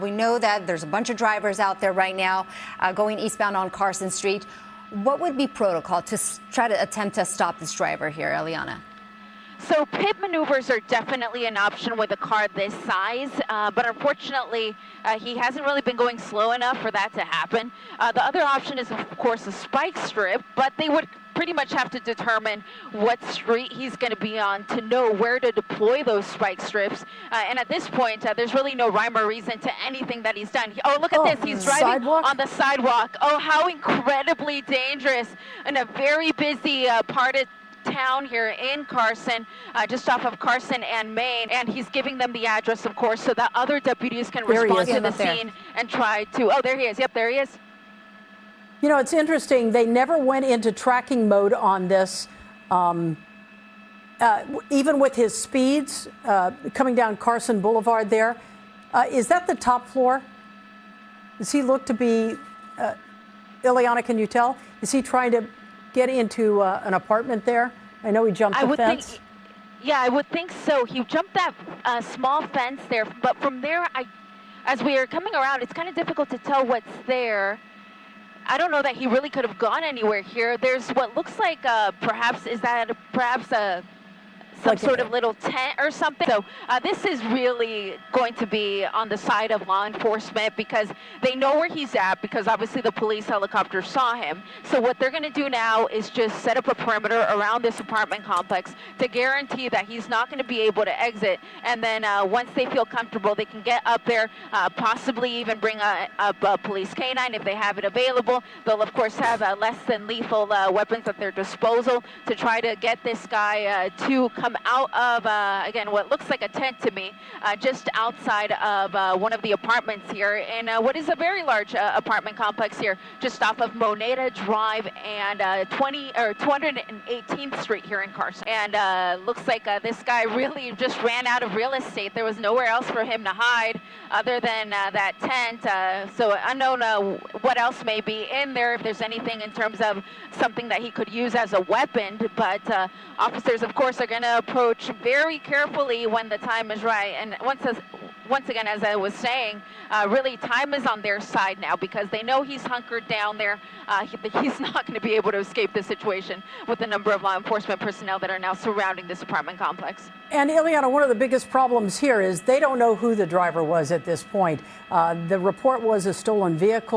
We know that there's a bunch of drivers out there right now going eastbound on Carson Street. What would be protocol to try to attempt to stop this driver here, Eliana? So pit maneuvers are definitely an option with a car this size, but unfortunately, he hasn't really been going slow enough for that to happen. The other option is, of course, a spike strip, but they would pretty much have to determine what street he's going to be on to know where to deploy those spike strips. And at this point, there's really no rhyme or reason to anything that he's done. Oh, look at this. He's driving on the sidewalk. Oh, how incredibly dangerous in a very busy part of town here in Carson, just off of Carson and Main, and he's giving them the address, of course, so that other deputies can respond to the scene and try to, oh, there he is. Yep, there he is. You know, it's interesting. They never went into tracking mode on this, even with his speeds coming down Carson Boulevard there. Is that the top floor? Does he look to be, Ileana, can you tell? Is he trying to get into an apartment there? I know he jumped the fence. Yeah, I would think so. He jumped that small fence there, but from there, as we are coming around, it's kind of difficult to tell what's there. I don't know that he really could have gone anywhere here. There's what looks like perhaps some sort of little tent or something. So this is really going to be on the side of law enforcement because they know where he's at, because obviously the police helicopter saw him. So what they're going to do now is just set up a perimeter around this apartment complex to guarantee that he's not going to be able to exit. And then once they feel comfortable, they can get up there, possibly even bring a police canine if they have it available. They'll, of course, have less than lethal weapons at their disposal to try to get this guy to come out of, again, what looks like a tent to me, just outside of one of the apartments here in what is a very large apartment complex here, just off of Moneta Drive and 218th Street here in Carson. And looks like this guy really just ran out of real estate. There was nowhere else for him to hide other than that tent. So unknown what else may be in there, if there's anything in terms of something that he could use as a weapon. But officers, of course, are going to approach very carefully when the time is right. And once again, as I was saying, really time is on their side now because they know he's hunkered down there. He's not going to be able to escape this situation with the number of law enforcement personnel that are now surrounding this apartment complex. And Ileana, one of the biggest problems here is they don't know who the driver was at this point. The report was a stolen vehicle.